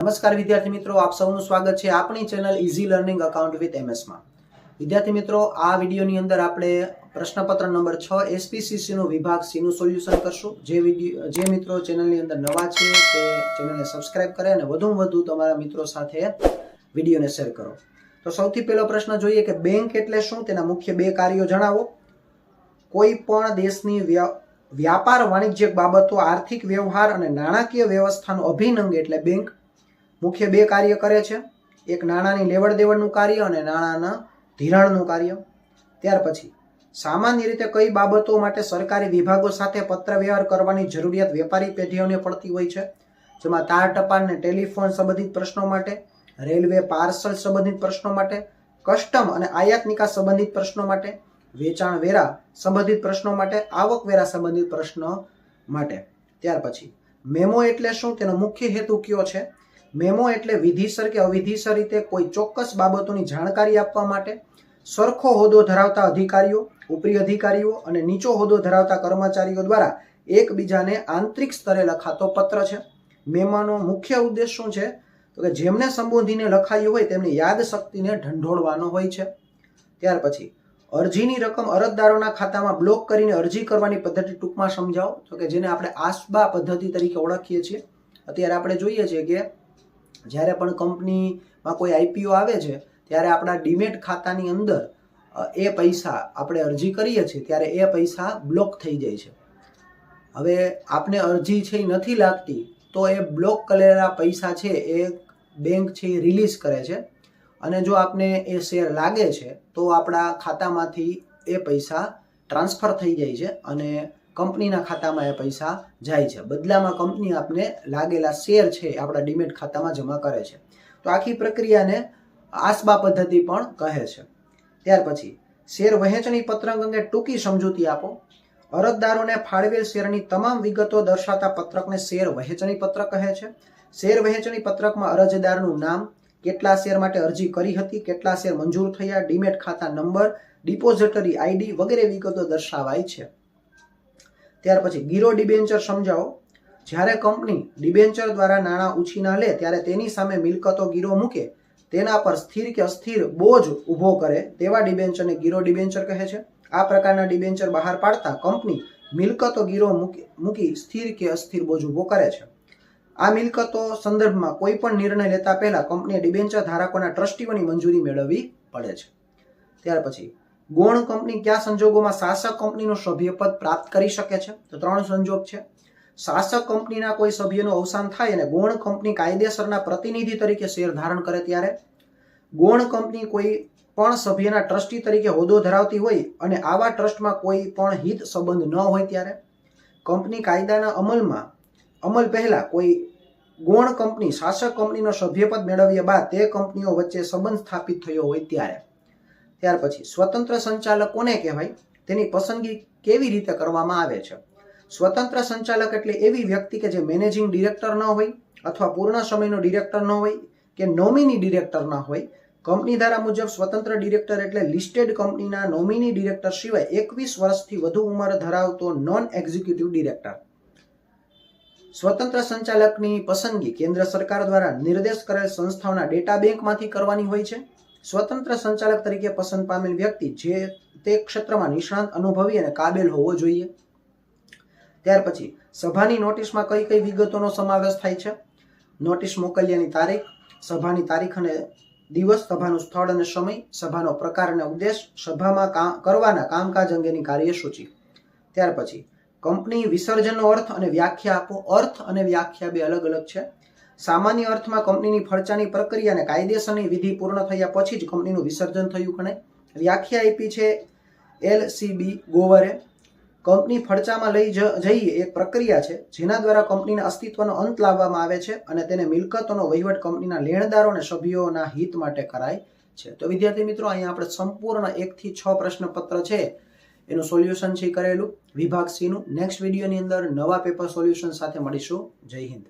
નમસ્કાર વિદ્યાર્થી મિત્રો, આપ સૌનું સ્વાગત છે આપણી channel easy learning account with MS માં। વિદ્યાર્થી મિત્રો, આ વિડીયોની અંદર આપણે પ્રશ્નપત્ર નંબર 6 એસપીસીસી નું વિભાગ સી નું સોલ્યુશન કરશું। જે મિત્રો ચેનલની અંદર નવા છે તે ચેનલને સબસ્ક્રાઇબ કરે અને વધુમાં વધુ તમારા મિત્રો સાથે વિડીયોને શેર કરો। તો સૌથી પહેલો પ્રશ્ન જોઈએ કે બેંક એટલે શું, તેના મુખ્ય બે કાર્યો જણાવો। કોઈ પણ દેશની વ્યાપાર વાણિજ્યક બાબતો, આર્થિક વ્યવહાર અને નાણાકીય વ્યવસ્થાનો અભિન્ન એટલે બેંક મુખ્ય બે કાર્ય કરે છે, એક નાણાંની લેવડ દેવડનું કાર્ય અને નાણાંના ધિરાણનું કાર્ય। ત્યાર પછી સામાન્ય રીતે કઈ બાબતો માટે સરકારી વિભાગો સાથે પત્ર વ્યવહાર કરવાની જરૂરિયાત વેપારી પેઢીઓને પડતી હોય છે, જેમાં તાર ટપાલ અને ટેલિફોન સંબંધિત પ્રશ્નો માટે, રેલવે પાર્સલ સંબંધિત પ્રશ્નો માટે, કસ્ટમ અને આયાત નિકાસ સંબંધિત પ્રશ્નો માટે, વેચાણ વેરા સંબંધિત પ્રશ્નો માટે, આવક વેરા સંબંધિત પ્રશ્નો માટે। ત્યાર પછી મેમો એટલે શું, તેનો મુખ્ય હેતુ કયો છે। મેમો એટલે વિધિસર કે અવિધિસર રીતે કોઈ ચોક્કસ બાબતોની જાણકારી આપવા માટે સરખો હોદ્દો ધરાવતા અધિકારીઓ, ઉપરી અધિકારીઓ અને નીચો હોદ્દો ધરાવતા કર્મચારીઓ દ્વારા એકબીજાને આંતરિક સ્તરે લખાતો પત્ર છે। મેમોનો મુખ્ય ઉદ્દેશ શું છે, તો કે જેમને સંબોધીને લખાયું હોય તેમની યાદ શક્તિને ઢંઢોળવાનો હોય છે। ત્યાર પછી અરજીની રકમ અરજદારોના ખાતામાં બ્લોક કરીને અરજી કરવાની પદ્ધતિ ટૂંકમાં સમજાવો, તો કે જેને આપણે આસબા પદ્ધતિ તરીકે ઓળખીએ છીએ। અત્યારે આપણે જોઈએ છીએ કે જ્યારે પણ કંપનીમાં કોઈ આઈપીઓ આવે છે ત્યારે આપણા ડીમેટ ખાતાની અંદર એ પૈસા આપણે અરજી કરીએ છીએ ત્યારે એ પૈસા બ્લોક થઈ જાય છે। હવે આપને અરજી છે એ નથી લાગતી તો એ બ્લોક કરેલા પૈસા છે એ બેંક છે એ રિલીઝ કરે છે, અને જો આપને એ શેર લાગે છે તો આપણા ખાતામાંથી એ પૈસા ટ્રાન્સફર થઈ જાય છે અને કંપનીના ખાતામાં એ પૈસા જાય છે। બદલામાં કંપની આપને લાગેલા શેર છે આપણા ડીમેટ ખાતામાં જમા કરે છે। તો આખી પ્રક્રિયાને આસબા પદ્ધતિ પણ કહે છે। ત્યાર પછી શેર વહેંચણી પત્રક અંગે ટૂંકી સમજૂતી આપો। અરજદારોને ફાળવેલ શેરની તમામ વિગતો દર્શાવતા પત્રકને શેર વહેંચણી પત્રક કહે છે। શેર વહેંચણી પત્રકમાં અરજદારનું નામ, કેટલા શેર માટે અરજી કરી હતી, કેટલા શેર મંજૂર થયા, ડીમેટ ખાતા નંબર, ડિપોઝિટરી આઈડી વગેરે વિગતો દર્શાવાય છે। ત્યાર પછી ગીરો ડિબેન્ચર સમજાવો। જ્યારે કંપની ડિબેન્ચર દ્વારા નાણાં ઉછીના લે ત્યારે તેની સામે મિલકતો ગીરો મૂકે, તેના પર સ્થિર કે અસ્થિર બોજ ઊભો કરે તેવા ડિબેન્ચરને ગીરો ડિબેન્ચર કહે છે। આ પ્રકારના ડિબેન્ચર બહાર પાડતા કંપની મિલકતો ગીરો મૂકી સ્થિર કે અસ્થિર બોજ ઊભો કરે છે। આ મિલકતો સંદર્ભમાં કોઈ પણ નિર્ણય લેતા પહેલા કંપનીએ ડિબેન્ચર ધારકોના ટ્રસ્ટીઓની મંજૂરી મેળવવી પડે છે। ત્યાર પછી ગૌણ કંપની કયા સંજોગોમાં શાસક કંપનીનું સભ્યપદ પ્રાપ્ત કરી શકે છે, તો 3 સંજોગ છે। શાસક કંપનીના કોઈ સભ્યનું અવસાન થાય અને ગૌણ કંપની કાયદેસરના પ્રતિનિધિ તરીકે શેર ધારણ કરે ત્યારે, ગૌણ કંપની કોઈ પણ સભ્યના ટ્રસ્ટી તરીકે હોદ્દો ધરાવતી હોય અને આવા ટ્રસ્ટમાં કોઈ પણ હિત સંબંધ ન હોય ત્યારે, કંપની કાયદાના અમલ પહેલા કોઈ ગૌણ કંપની શાસક કંપનીનો સભ્યપદ મેળવ્યા બાદ તે કંપનીઓ વચ્ચે સંબંધ સ્થાપિત થયો હોય ત્યારે। ત્યાર પછી સ્વતંત્ર સંચાલક કોને કહેવાય, તેની પસંદગી કેવી રીતે કરવામાં આવે છે। સ્વતંત્ર સંચાલક એટલે એવી વ્યક્તિ કે જે મેનેજિંગ ડિરેક્ટર ન હોય અથવા પૂર્ણ સમયનો ડિરેક્ટર ન હોય કે નોમિની ડિરેક્ટર ન હોય। કંપની ધારા મુજબ સ્વતંત્ર ડિરેક્ટર એટલે લિસ્ટેડ કંપનીના નોમિની ડિરેક્ટર સિવાય 21 વર્ષથી વધુ ઉંમર ધરાવતો નોન એક્ઝિક્યુટિવ ડિરેક્ટર। સ્વતંત્ર સંચાલકની પસંદગી કેન્દ્ર સરકાર દ્વારા નિર્દેશ કરેલ સંસ્થાઓના ડેટા બેંકમાંથી કરવાની હોય છે। સ્વતંત્ર સંચાલક તરીકે પસંદ પામેલ વ્યક્તિ જે તે ક્ષેત્રમાં નિષ્ણાંત, અનુભવી અને કાબેલ હોવો જોઈએ। ત્યાર પછી સભાની નોટિસમાં કઈ કઈ વિગતોનો સમાવેશ થાય છે, નોટિસ મોકલ્યાની તારીખ, સભાની તારીખ અને દિવસ, સભાનું સ્થળ અને સમય, સભાનો પ્રકાર અને ઉદ્દેશ, સભામાં કરવાના કામકાજ અંગેની કાર્યસૂચિ। ત્યાર પછી કંપની વિસર્જનનો અર્થ અને વ્યાખ્યા આપો। અર્થ અને વ્યાખ્યા બે અલગ અલગ છે। સામાન્ય અર્થમાં કંપનીની ફરચાની પ્રક્રિયા અને કાયદેસરની વિધિ પૂર્ણ થયા પછી જ કંપનીનું વિસર્જન થયું ગણાય। વ્યાખ્યા આપી છે LCB ગોવરે। કંપની ફડચામાં લઈ જઈએ એક પ્રક્રિયા છે જેના દ્વારા કંપનીના અસ્તિત્વનો અંત લાવવામાં આવે છે અને તેને મિલકતોનો વહીવટ કંપનીના લેણદારો અને સભ્યોના હિત માટે કરાય છે। તો વિદ્યાર્થી મિત્રો, અહીંયા આપણે સંપૂર્ણ 1 થી 6 પ્રશ્નપત્ર છે એનું સોલ્યુશન છે કરેલું વિભાગ સી નું। નેક્સ્ટ વિડીયોની અંદર નવા પેપર સોલ્યુશન સાથે મળીશું। જય હિન્દ।